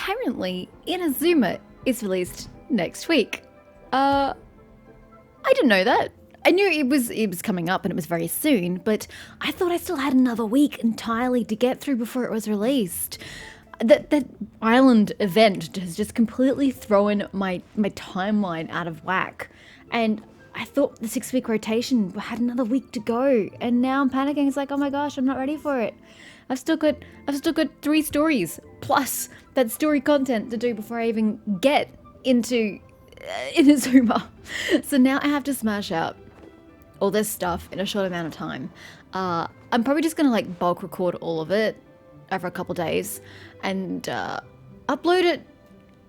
apparently Inazuma is released next week. I didn't know that. I knew it was coming up and it was very soon, but I thought I still had another week entirely to get through before it was released. That island event has just completely thrown my timeline out of whack. And I thought the 6-week rotation had another week to go, and now I'm panicking. It's like, oh my gosh, I'm not ready for it. I've still got 3 stories plus that story content to do before I even get into Inazuma. So now I have to smash out all this stuff in a short amount of time. I'm probably just gonna like bulk record all of it over a couple days and upload it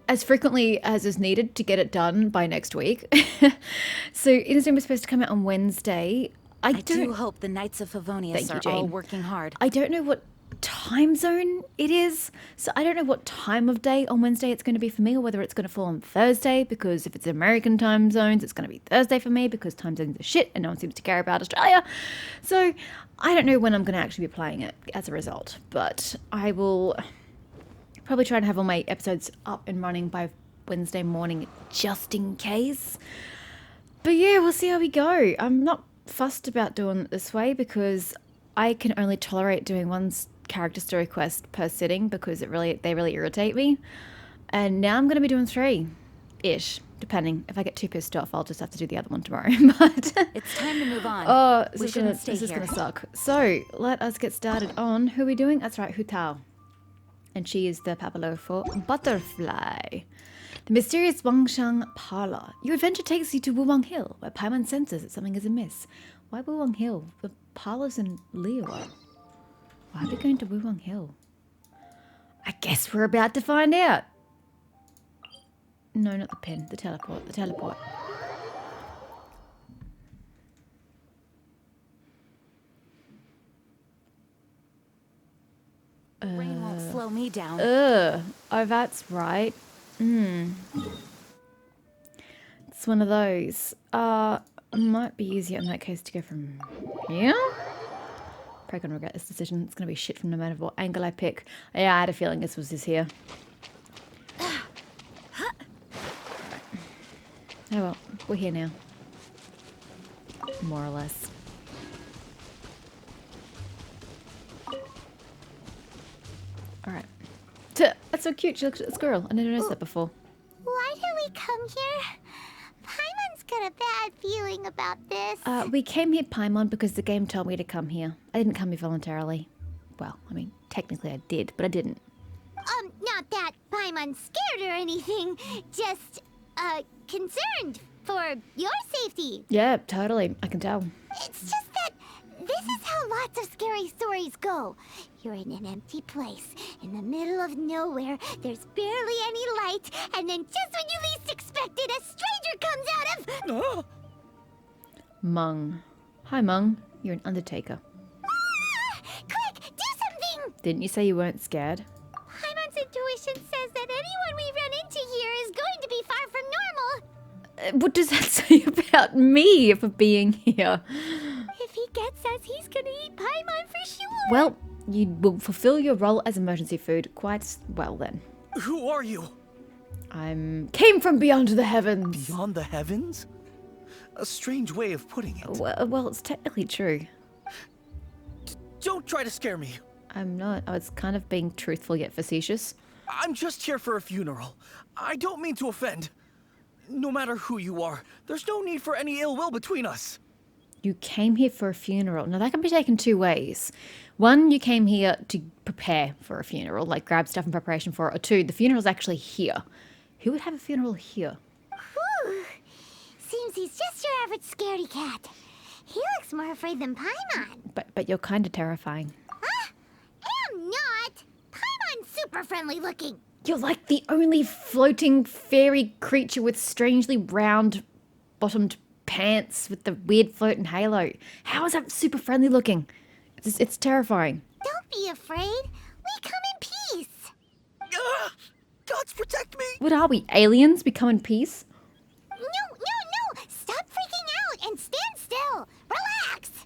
as frequently as is needed to get it done by next week. So Inazuma is supposed to come out on Wednesday. I do hope the Knights of Favonius are all working hard. I don't know what time zone it is, so I don't know what time of day on Wednesday it's going to be for me, or whether it's going to fall on Thursday, because if it's American time zones, it's going to be Thursday for me, because time zones are shit and no one seems to care about Australia. So I don't know when I'm going to actually be playing it as a result, but I will probably try and have all my episodes up and running by Wednesday morning, just in case. But yeah, we'll see how we go. I'm not fussed about doing it this way, because I can only tolerate doing one character story quest per sitting, because they really irritate me. And now I'm going to be doing 3-ish, depending. If I get too pissed off, I'll just have to do the other one tomorrow. But it's time to move on. Oh, this is going to suck. So let us get started on who are we doing? That's right, Hu Tao. And she is the Papalo for Butterfly. The mysterious Wangshan Parlor. Your adventure takes you to Wuwang Hill, where Paimon senses that something is amiss. Why Wuwang Hill? The parlor's in Liyue. Why are we going to Wuwang Hill? I guess we're about to find out. No, not the pin. The teleport. The teleport. Rain won't slow me down. Oh, that's right. It's one of those. Might be easier in that case to go from here. Probably gonna regret this decision. It's gonna be shit from no matter what angle I pick. Yeah, I had a feeling this was here. Oh well, we're here now. More or less. Alright. That's so cute. She looks at the squirrel. I never noticed that before. Why did we come here? Paimon's got a bad feeling about this. We came here, Paimon, because the game told me to come here. I didn't come here voluntarily. Well, I mean, technically I did, but I didn't. Not that Paimon's scared or anything. Just, concerned for your safety. Yeah, totally. I can tell. It's just that this is how lots of scary stories go. You're in an empty place, in the middle of nowhere, there's barely any light, and then just when you least expect it, a stranger comes out of... Mung. Hi, Mung. You're an undertaker. Quick, do something! Didn't you say you weren't scared? Paimon's intuition says that anyone we run into here is going to be far from normal. What does that say about me for being here? If he gets us, he's gonna eat Paimon for sure. Well, you will fulfill your role as emergency food quite well then. Who are you? Came from beyond the heavens. Beyond the heavens? A strange way of putting it. Well, it's technically true. Don't try to scare me. I'm not. I was kind of being truthful yet facetious. I'm just here for a funeral. I don't mean to offend. No matter who you are, there's no need for any ill will between us. You came here for a funeral. Now, that can be taken 2 ways. 1, you came here to prepare for a funeral, like grab stuff in preparation for it. Or 2, the funeral's actually here. Who would have a funeral here? Whew. Seems he's just your average scaredy cat. He looks more afraid than Paimon. But you're kind of terrifying. Huh? I'm not. Paimon's super friendly looking. You're like the only floating fairy creature with strangely round-bottomed pants with the weird floating halo. How is that super friendly looking? It's terrifying. Don't be afraid. We come in peace. Gods protect me! What are we, aliens? We come in peace? No. Stop freaking out and stand still. Relax.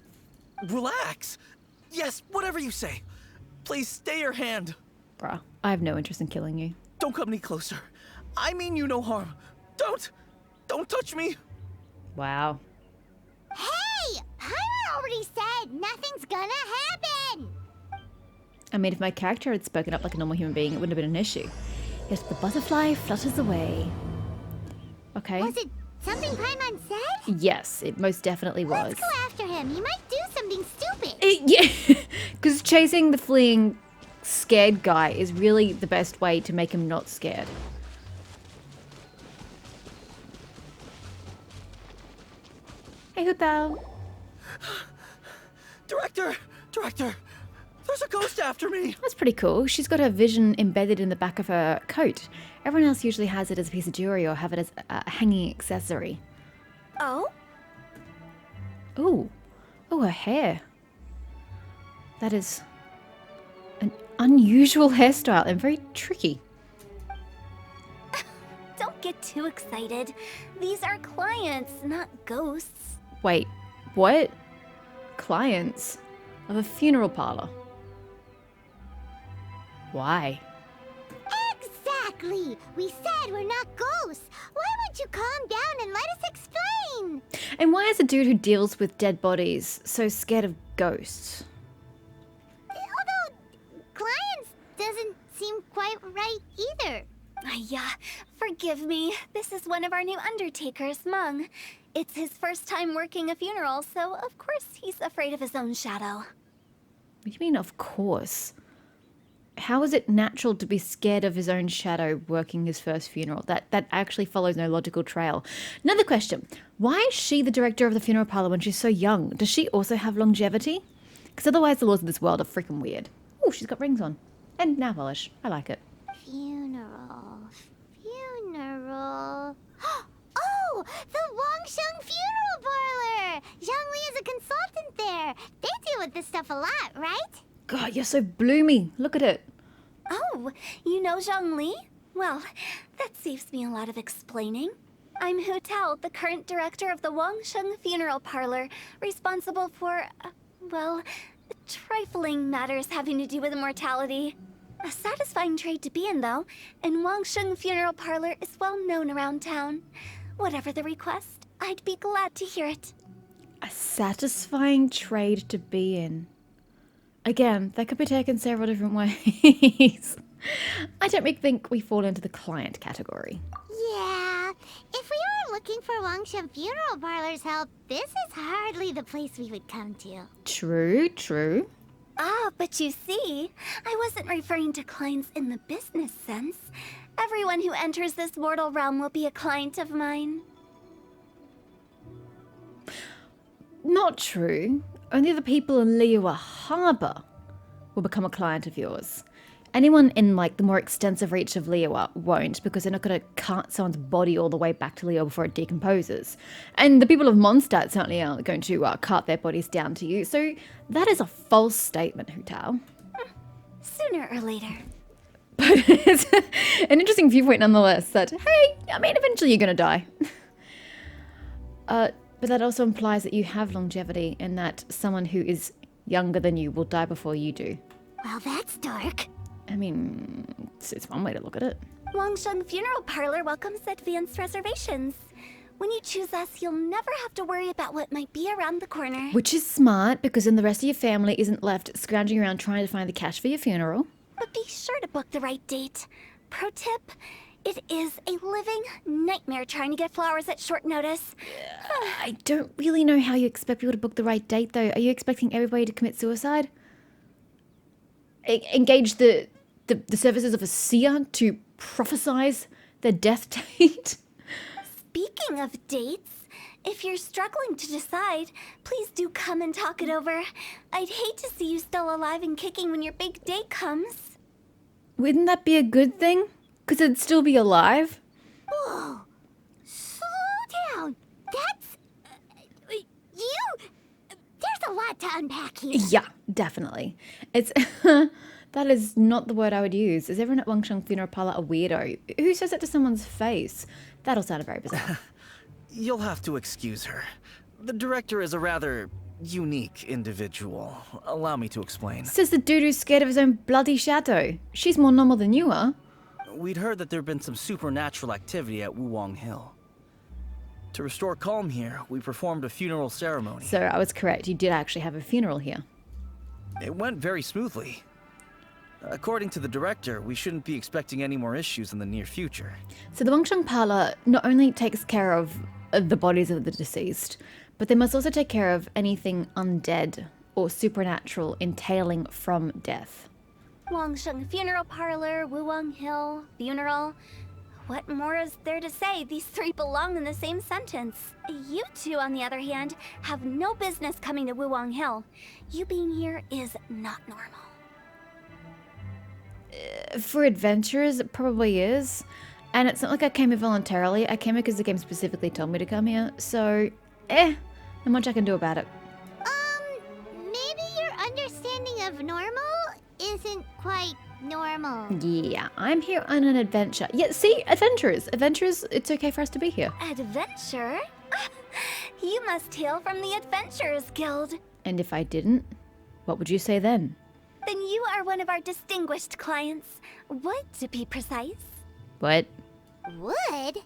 Relax. Yes, whatever you say. Please stay your hand. Bruh. I have no interest in killing you. Don't come any closer. I mean you no harm. Don't touch me. Wow. Hey! Pyra already said nothing's gonna happen! I mean, if my character had spoken up like a normal human being, it wouldn't have been an issue. Yes, the butterfly flutters away. Okay. Was it something Paimon said? Yes, it most definitely was. Let's go after him. He might do something stupid. Yeah, because chasing the fleeing scared guy is really the best way to make him not scared. Hey, Hutao. Director! There's a ghost after me! That's pretty cool. She's got her vision embedded in the back of her coat. Everyone else usually has it as a piece of jewelry or have it as a hanging accessory. Oh? Ooh. Oh, her hair. That is an unusual hairstyle and very tricky. Don't get too excited. These are clients, not ghosts. Wait, what? Clients of a funeral parlor. Why? Exactly! We said we're not ghosts. Why won't you calm down and let us explain? And why is a dude who deals with dead bodies so scared of ghosts? Although, clients doesn't seem quite right either. Yeah, forgive me. This is one of our new undertakers, Mung. It's his first time working a funeral, so of course he's afraid of his own shadow. What do you mean, of course? How is it natural to be scared of his own shadow working his first funeral? That actually follows no logical trail. Another question. Why is she the director of the funeral parlor when she's so young? Does she also have longevity? Because otherwise the laws of this world are freaking weird. Oh, she's got rings on. And nail polish. I like it. Funeral. Oh! The Wangsheng Funeral Parlor! Zhongli is a consultant there. They deal with this stuff a lot, right? God, you're so bloomy. Look at it. Oh, you know Zhongli? Well, that saves me a lot of explaining. I'm Hu Tao, the current director of the Wangsheng Funeral Parlor, responsible for, well, trifling matters having to do with immortality. A satisfying trade to be in, though, and Wangsheng Funeral Parlor is well known around town. Whatever the request, I'd be glad to hear it. A satisfying trade to be in. Again, that could be taken several different ways. I don't think we fall into the client category. Yeah. If we were looking for Wangsheng Funeral Parlor's help, this is hardly the place we would come to. True. Ah, but you see, I wasn't referring to clients in the business sense. Everyone who enters this mortal realm will be a client of mine. Not true. Only the people in Liyue Harbor will become a client of yours. Anyone in, like, the more extensive reach of Liyue won't, because they're not going to cart someone's body all the way back to Liyue before it decomposes. And the people of Mondstadt certainly aren't going to cart their bodies down to you. So that is a false statement, Hu Tao. Sooner or later. But it's an interesting viewpoint nonetheless that, hey, I mean, eventually you're going to die. But that also implies that you have longevity and that someone who is younger than you will die before you do. Well, that's dark. I mean, it's one way to look at it. Wangsheng Funeral Parlor welcomes advanced reservations. When you choose us, you'll never have to worry about what might be around the corner. Which is smart, because then the rest of your family isn't left scrounging around trying to find the cash for your funeral. But be sure to book the right date. Pro tip, it is a living nightmare trying to get flowers at short notice. I don't really know how you expect people to book the right date, though. Are you expecting everybody to commit suicide? Engage the services of a seer to prophesize their death date? Speaking of dates, if you're struggling to decide, please do come and talk it over. I'd hate to see you still alive and kicking when your big day comes. Wouldn't that be a good thing? Because it'd still be alive? Whoa! Slow down! That's... There's a lot to unpack here. Yeah, definitely. It's... That is not the word I would use. Is everyone at Wangsheng Funeral Parlor a weirdo? Who says it to someone's face? That'll sound very bizarre. You'll have to excuse her. The director is a rather unique individual. Allow me to explain. Says the dude who's scared of his own bloody shadow. She's more normal than you are. We'd heard that there'd been some supernatural activity at Wuwang Hill. To restore calm here, we performed a funeral ceremony. So I was correct. You did actually have a funeral here. It went very smoothly. According to the director, we shouldn't be expecting any more issues in the near future. So the Wangsheng Parlor not only takes care of the bodies of the deceased, but they must also take care of anything undead or supernatural entailing from death. Wangsheng Funeral Parlor, Wuwang Hill, funeral. What more is there to say? These three belong in the same sentence. You two, on the other hand, have no business coming to Wuwang Hill. You being here is not normal. For adventurers, it probably is. And it's not like I came here voluntarily. I came here because the game specifically told me to come here. So, not much I can do about it. Maybe your understanding of normal isn't quite normal. Yeah, I'm here on an adventure. Yeah, see, adventurers. Adventurers, it's okay for us to be here. Adventure? You must hail from the Adventurers Guild. And if I didn't, what would you say then? Then you are one of our distinguished clients. Would, to be precise. What? Wood?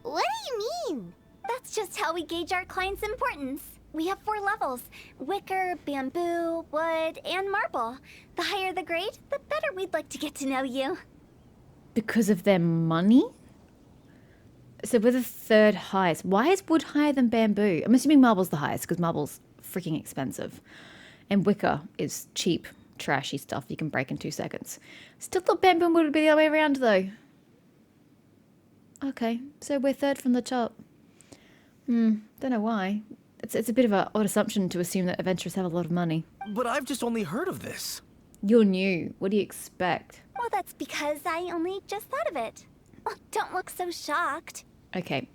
What do you mean? That's just how we gauge our clients' importance. We have 4 levels: wicker, bamboo, wood, and marble. The higher the grade, the better we'd like to get to know you. Because of their money? So we're the 3rd highest. Why is wood higher than bamboo? I'm assuming marble's the highest because marble's freaking expensive. And wicker is cheap, trashy stuff you can break in 2 seconds. Still thought bamboo would be the other way around though. Okay, so we're 3rd from the top. Don't know why. It's a bit of an odd assumption to assume that adventurers have a lot of money. But I've just only heard of this. You're new. What do you expect? Well, that's because I only just thought of it. Oh, don't look so shocked. Okay,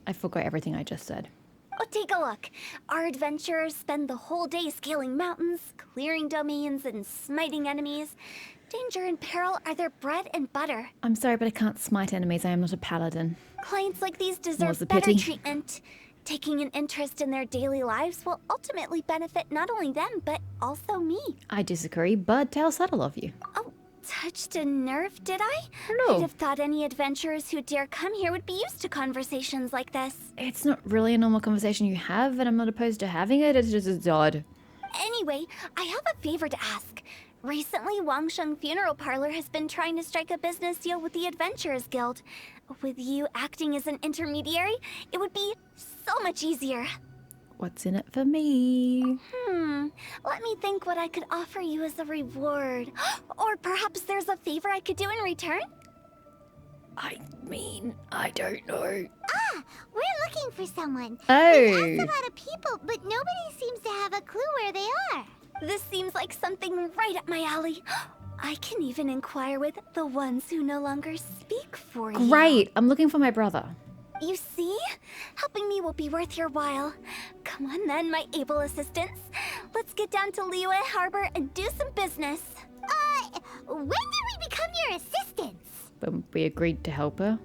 I forgot everything I just said. Oh, take a look. Our adventurers spend the whole day scaling mountains, clearing domains, and smiting enemies. Danger and peril are their bread and butter. I'm sorry, but I can't smite enemies. I am not a paladin. Clients like these More's deserve the better pity. treatment. Taking an interest in their daily lives will ultimately benefit not only them, but also me. I disagree, but how subtle of you. Oh, touched a nerve, did I? Hello. I'd have thought any adventurers who dare come here would be used to conversations like this. It's not really a normal conversation you have, and I'm not opposed to having it. It's just it's odd. Anyway, I have a favor to ask. Recently, Wangsheng Funeral Parlor has been trying to strike a business deal with the Adventurers Guild. With you acting as an intermediary, it would be so much easier. What's in it for me? Let me think what I could offer you as a reward. Or perhaps there's a favor I could do in return? I mean, I don't know. We're looking for someone. Oh. We've asked a lot of people, but nobody seems to have a clue where they are. This seems like something right up my alley. I can even inquire with the ones who no longer speak for you. Great. I'm looking for my brother. You see? Helping me will be worth your while. Come on then, my able assistants. Let's get down to Liyue Harbor and do some business. When did we become your assistants? When we agreed to help her.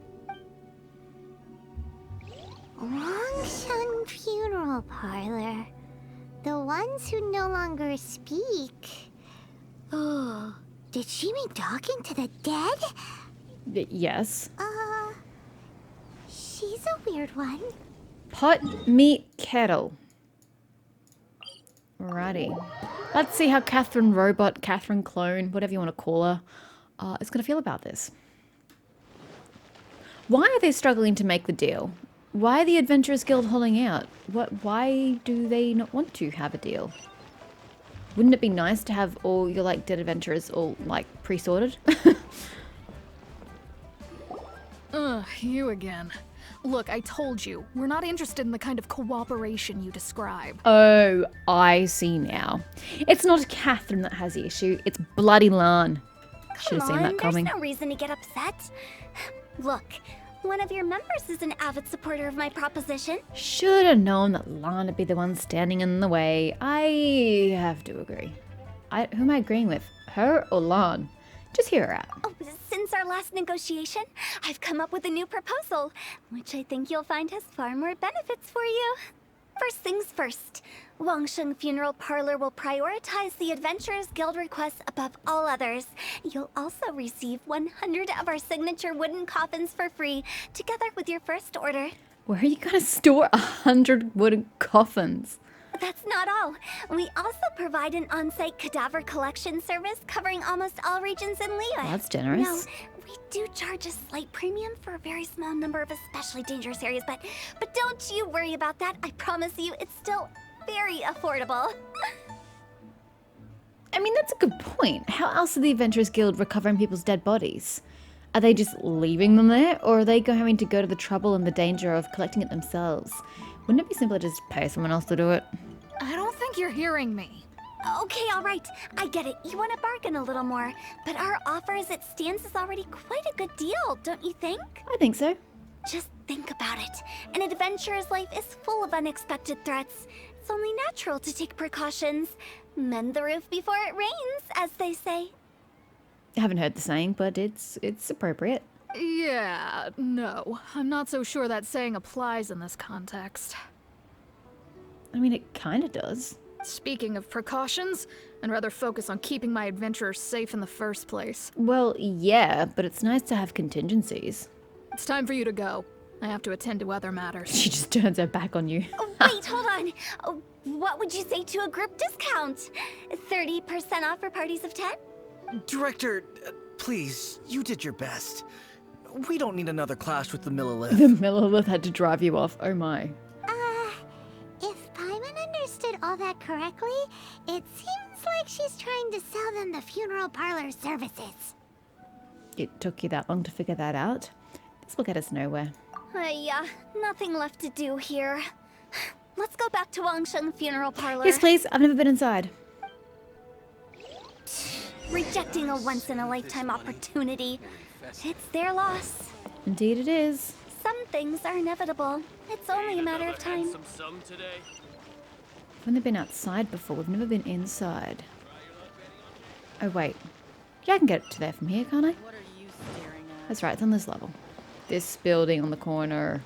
Wangsheng Funeral Parlor. The ones who no longer speak. Oh, did she mean talking to the dead? Yes. She's a weird one. Pot, meat, kettle. Alrighty. Let's see how Catherine Robot, Catherine Clone, whatever you want to call her, is going to feel about this. Why are they struggling to make the deal? Why are the Adventurers Guild holding out? Why do they not want to have a deal? Wouldn't it be nice to have all your, like, dead adventurers all, like, pre-sorted? Ugh, you again. Look, I told you, we're not interested in the kind of cooperation you describe. Oh, I see now. It's not Catherine that has the issue, it's bloody Lan. Should have seen that coming. There's no reason to get upset. Look, one of your members is an avid supporter of my proposition. Should have known that Lan would be the one standing in the way. I have to agree. Who am I agreeing with? Her or Lan? Just hear her out. Oh, since our last negotiation, I've come up with a new proposal, which I think you'll find has far more benefits for you. First things first, Wangsheng Funeral Parlor will prioritize the Adventurers Guild requests above all others. You'll also receive 100 of our signature wooden coffins for free, together with your first order. Where are you gonna store 100 wooden coffins? That's not all. We also provide an on-site cadaver collection service covering almost all regions in Liyue. That's generous. Now, we do charge a slight premium for a very small number of especially dangerous areas, but don't you worry about that. I promise you, it's still very affordable. I mean, that's a good point. How else are the Adventurers Guild recovering people's dead bodies? Are they just leaving them there, or are they having to go to the trouble and the danger of collecting it themselves? Wouldn't it be simpler to just pay someone else to do it? I don't think you're hearing me. Okay, all right. I get it. You want to bargain a little more. But our offer as it stands is already quite a good deal, don't you think? I think so. Just think about it. An adventurer's life is full of unexpected threats. It's only natural to take precautions. Mend the roof before it rains, as they say. I haven't heard the saying, but it's appropriate. Yeah, no. I'm not so sure that saying applies in this context. I mean, it kind of does. Speaking of precautions, I'd rather focus on keeping my adventurers safe in the first place. Well, yeah, but it's nice to have contingencies. It's time for you to go. I have to attend to other matters. She just turns her back on you. Oh, wait, hold on. Oh, what would you say to a group discount? 30% off for parties of 10? Director, please, you did your best. We don't need another clash with the Millilith. The Millilith had to drive you off. Oh my. If Paimon understood all that correctly, it seems like she's trying to sell them the funeral parlor services. It took you that long to figure that out? This will get us nowhere. Yeah, nothing left to do here. Let's go back to Wangsheng Funeral Parlor. Yes, please. I've never been inside. Rejecting a once-in-a-lifetime opportunity. It's their loss. Indeed it is. Some things are inevitable. It's only a matter of time. I've only been outside before. We've never been inside. Oh, wait. Yeah, I can get to there from here, can't I? What are you staring at? That's right. It's on this level. This building on the corner.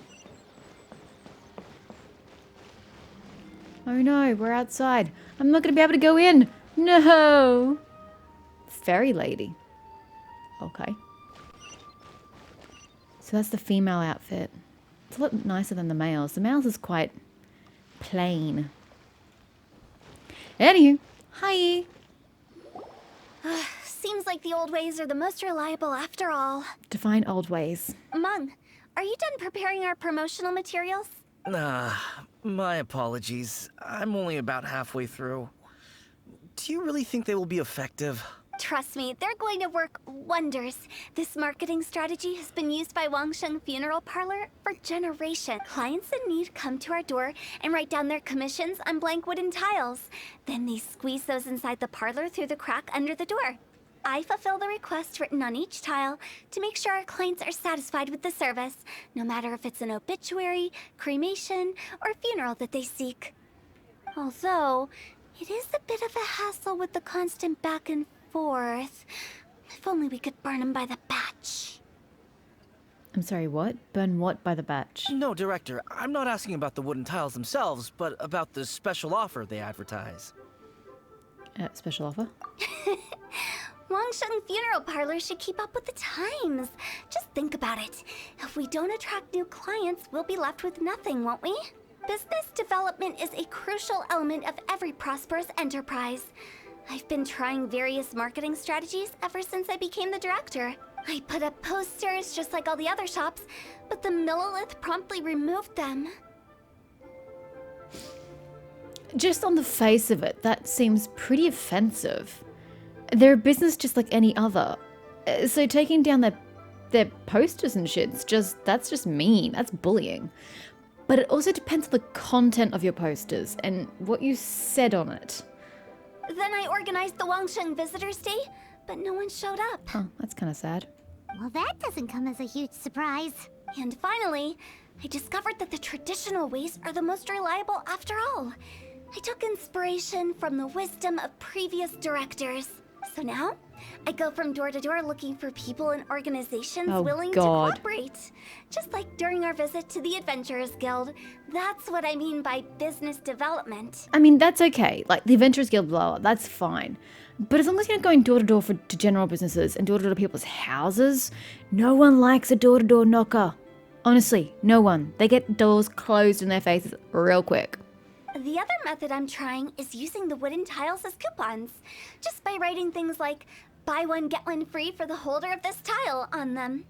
Oh no, we're outside. I'm not going to be able to go in. No. Fairy lady. Okay. So that's the female outfit. It's a lot nicer than the males. The males is quite plain. Anywho, hi. Seems like the old ways are the most reliable after all. Define old ways. Mung, are you done preparing our promotional materials? My apologies. I'm only about halfway through. Do you really think they will be effective? Trust me, they're going to work wonders. This marketing strategy has been used by Wangsheng Funeral Parlor for generations. Clients in need come to our door and write down their commissions on blank wooden tiles. Then they squeeze those inside the parlor through the crack under the door. I fulfill the request written on each tile to make sure our clients are satisfied with the service, no matter if it's an obituary, cremation, or funeral that they seek. Although, it is a bit of a hassle with the constant back and forth. If only we could burn them by the batch. I'm sorry, what? Burn what by the batch? No, Director. I'm not asking about the wooden tiles themselves, but about the special offer they advertise. Special offer? Wangsheng Funeral Parlor should keep up with the times. Just think about it. If we don't attract new clients, we'll be left with nothing, won't we? Business development is a crucial element of every prosperous enterprise. I've been trying various marketing strategies ever since I became the director. I put up posters just like all the other shops, but the Millilith promptly removed them. Just on the face of it, that seems pretty offensive. They're a business just like any other. So taking down their posters and shit's that's just mean. That's bullying. But it also depends on the content of your posters and what you said on it. Then I organized the Wangsheng Visitors Day, but no one showed up. Oh, that's kind of sad. Well, that doesn't come as a huge surprise. And finally, I discovered that the traditional ways are the most reliable after all. I took inspiration from the wisdom of previous directors. So now, I go from door to door looking for people and organizations Oh, willing God. to cooperate. Just like during our visit to the Adventurers Guild. That's what I mean by business development. I mean, that's okay. Like, the Adventurers Guild, blah, blah, that's fine. But as long as you're not going door to door to general businesses and door to door to people's houses, no one likes a door to door knocker. Honestly, no one. They get doors closed in their faces real quick. The other method I'm trying is using the wooden tiles as coupons. Just by writing things like, buy one, get one free for the holder of this tile on them.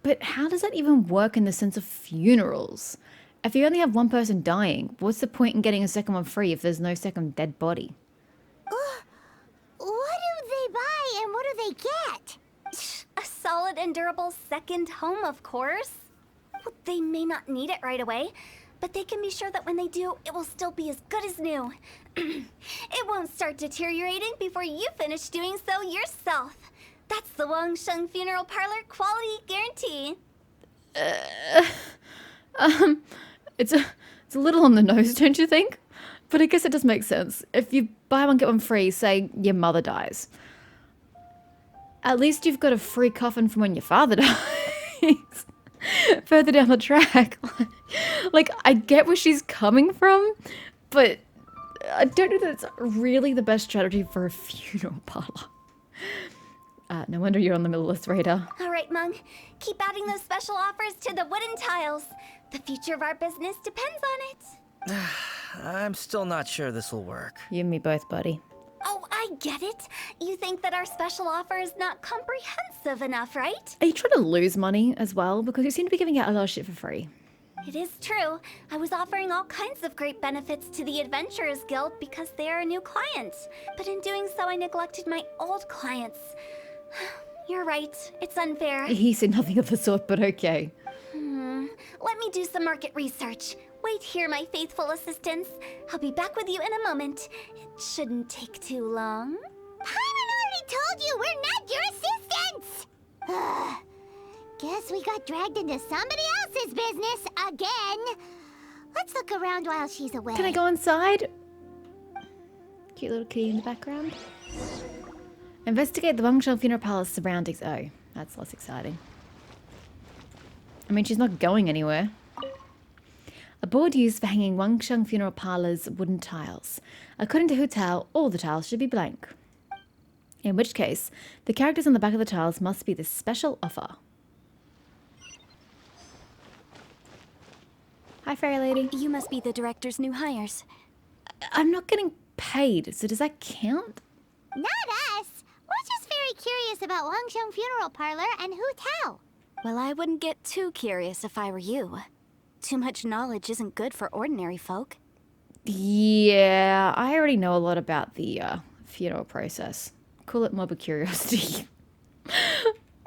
But how does that even work in the sense of funerals? If you only have one person dying, what's the point in getting a second one free if there's no second dead body? What do they buy and what do they get? A solid and durable second home, of course. Well, they may not need it right away, but they can be sure that when they do, it will still be as good as new. It won't start deteriorating before you finish doing so yourself. That's the Wangsheng Funeral Parlor quality guarantee. It's a little on the nose, don't you think? But I guess it does make sense. If you buy one, get one free, say your mother dies. At least you've got a free coffin from when your father dies. Further down the track. Like, I get where she's coming from, but I don't know that it's really the best strategy for a funeral parlor. No wonder you're on the middle list, Raider. All right, Mung. Keep adding those special offers to the wooden tiles. The future of our business depends on it. I'm still not sure this will work. You and me both, buddy. Oh, I get it. You think that our special offer is not comprehensive enough, right? Are you trying to lose money as well? Because you seem to be giving out a lot of shit for free. It is true. I was offering all kinds of great benefits to the Adventurers Guild because they are a new client. But in doing so, I neglected my old clients. You're right. It's unfair. He said nothing of the sort, but okay. Let me do some market research. Wait here, my faithful assistants. I'll be back with you in a moment. It shouldn't take too long. Paimon already told you we're not your assistants! Guess we got dragged into somebody else's business again. Let's look around while she's away. Can I go inside? Cute little kitty in the background. Investigate the Wangsheng Funeral Palace surroundings. Oh, that's less exciting. I mean, she's not going anywhere. A board used for hanging Wangsheng Funeral Parlor's wooden tiles. According to Hu Tao, all the tiles should be blank. In which case, the characters on the back of the tiles must be this special offer. Hi, fairy lady. You must be the director's new hires. I'm not getting paid, so does that count? Not us. We're just very curious about Wangsheng Funeral Parlor and Hu Tao. Well, I wouldn't get too curious if I were you. Too much knowledge isn't good for ordinary folk. Yeah, I already know a lot about the funeral process. Call it morbid curiosity.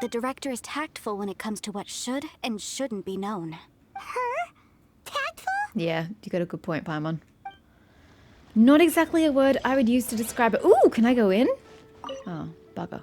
The director is tactful when it comes to what should and shouldn't be known. Her? Tactful? Yeah, you got a good point, Paimon. Not exactly a word I would use to describe it. Ooh, can I go in? Oh, bugger.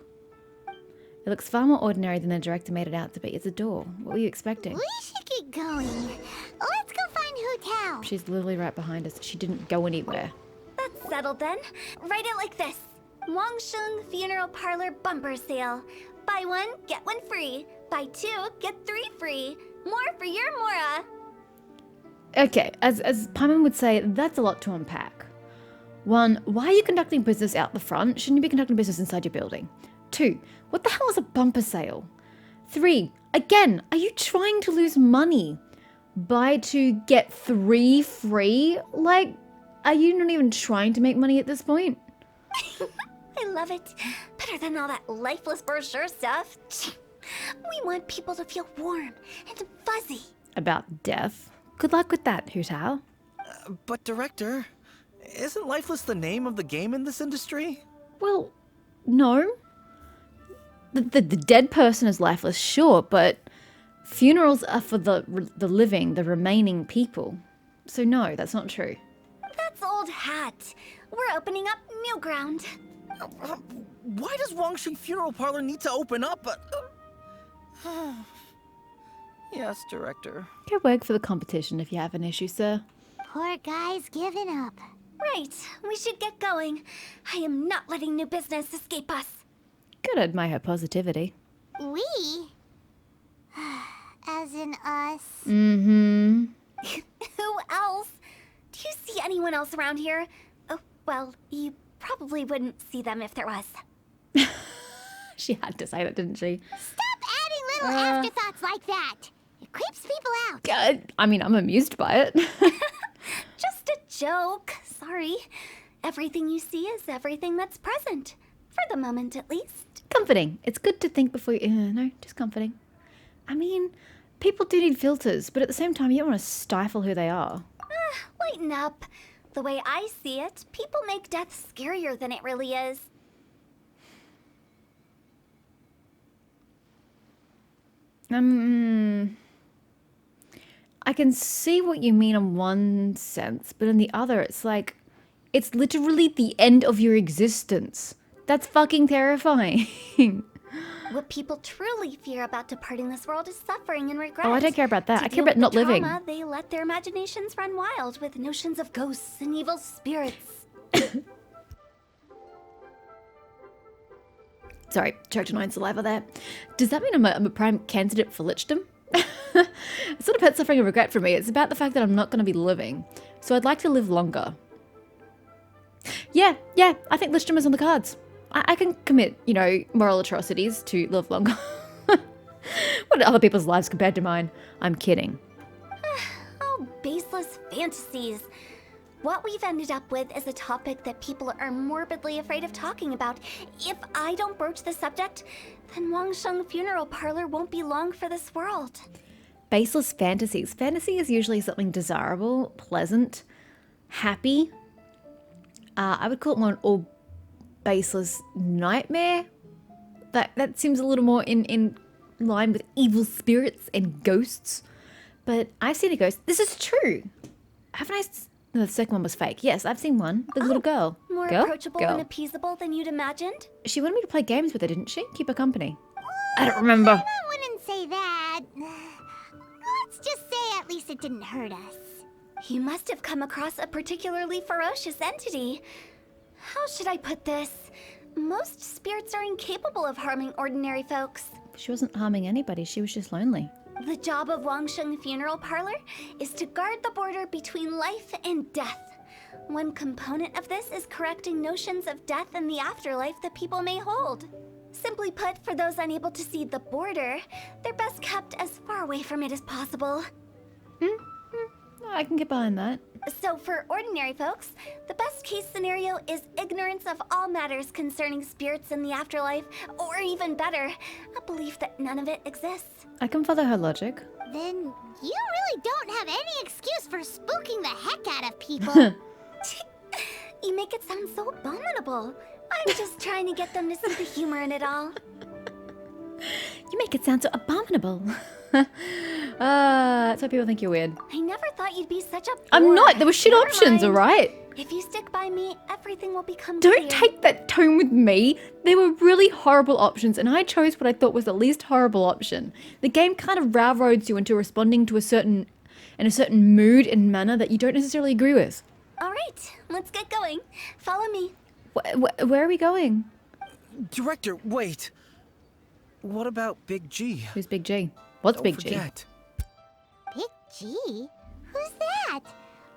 It looks far more ordinary than the director made it out to be. It's a door. What were you expecting? We should get going. Let's go find Hu Tao. She's literally right behind us. She didn't go anywhere. That's settled then. Write it like this. Wangsheng Funeral Parlor Bumper Sale. Buy one, get one free. Buy two, get three free. More for your Mora. Okay, as Paimon would say, that's a lot to unpack. 1, why are you conducting business out the front? Shouldn't you be conducting business inside your building? 2, what the hell is a bumper sale? 3, again, are you trying to lose money? Buy 2, get 3 free? Like, are you not even trying to make money at this point? I love it. Better than all that lifeless brochure stuff. We want people to feel warm and fuzzy. About death? Good luck with that, Hu Tao. But Director, isn't Lifeless the name of the game in this industry? Well, no. The dead person is lifeless, sure, but funerals are for the living, the remaining people. So no, that's not true. That's old hat. We're opening up new ground. Why does Wangsheng Funeral Parlor need to open up? Yes, Director. Go work for the competition if you have an issue, sir. Poor guy's given up. Right, we should get going. I am not letting new business escape us. Gotta admire her positivity. We? As in us. Mm-hmm. Who else? Do you see anyone else around here? Oh, well, you probably wouldn't see them if there was. She had to say that, didn't she? Stop adding little afterthoughts like that. It creeps people out. I mean, I'm amused by it. Just a joke. Sorry. Everything you see is everything that's present. For the moment, at least. Comforting. It's good to think before you... no, just comforting. I mean, people do need filters, but at the same time, you don't want to stifle who they are. Lighten up. The way I see it, people make death scarier than it really is. I can see what you mean in one sense, but in the other, it's like, it's literally the end of your existence. That's fucking terrifying. What people truly fear about departing this world is suffering and regret. Oh, I don't care about that. To I care deal about with not the living. trauma, they let their imaginations run wild with notions of ghosts and evil spirits. Sorry, choked on my own saliva there. Does that mean I'm a prime candidate for lichdom? It's not about suffering and regret for me. It's about the fact that I'm not going to be living. So I'd like to live longer. Yeah, I think lichdom is on the cards. I can commit, moral atrocities to live longer. What are other people's lives compared to mine? I'm kidding. Oh, baseless fantasies. What we've ended up with is a topic that people are morbidly afraid of talking about. If I don't broach the subject, then Wangsheng Funeral Parlor won't be long for this world. Baseless fantasies. Fantasy is usually something desirable, pleasant, happy. I would call it more an all baseless nightmare. That seems a little more in line with evil spirits and ghosts. But I've seen a ghost. This is true. Haven't I? No, the second one was fake. Yes, I've seen one. The little girl. More Girl? approachable Girl. and appeasable than you'd imagined? She wanted me to play games with her, didn't she? Keep her company. I don't remember. I wouldn't say that. Let's just say at least it didn't hurt us. You must have come across a particularly ferocious entity. How should I put this? Most spirits are incapable of harming ordinary folks. She wasn't harming anybody. She was just lonely. The job of Wangsheng Funeral Parlor is to guard the border between life and death. One component of this is correcting notions of death and the afterlife that people may hold. Simply put, for those unable to see the border, they're best kept as far away from it as possible. I can get behind that. So for ordinary folks, the best case scenario is ignorance of all matters concerning spirits in the afterlife, or even better, a belief that none of it exists. I can follow her logic. Then you really don't have any excuse for spooking the heck out of people. You make it sound so abominable. I'm just trying to get them to see the humor in it all. You make it sound so abominable. That's why people think you're weird. I never thought you'd be such a bore. I'm not. There were shit Never options, mind. alright? If you stick by me, everything will become Don't clear. take that tone with me. There were really horrible options, and I chose what I thought was the least horrible option. The game kind of railroads you into responding to a certain mood and manner that you don't necessarily agree with. All right, let's get going. Follow me. Where are we going? Director, wait. What about Big G? Who's Big G? What's Don't Big G? forget. Big G? Who's that?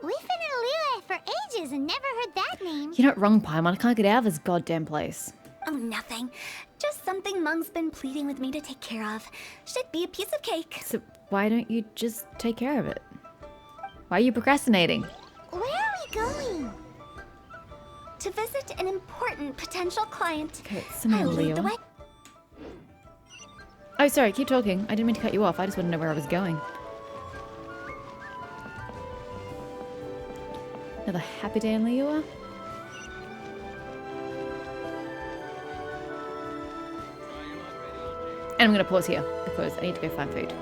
We've been in Lunara for ages and never heard that name. You're not wrong, Paimon. I can't get out of this goddamn place. Oh, nothing. Just something Mung's been pleading with me to take care of. Should be a piece of cake. So why don't you just take care of it? Why are you procrastinating? Where are we going? To visit an important potential client. Okay, someone I'll lead the Leo. way. Oh, sorry, keep talking. I didn't mean to cut you off. I just want to know where I was going. Another happy day in Liyue? And I'm going to pause here because I need to go find food.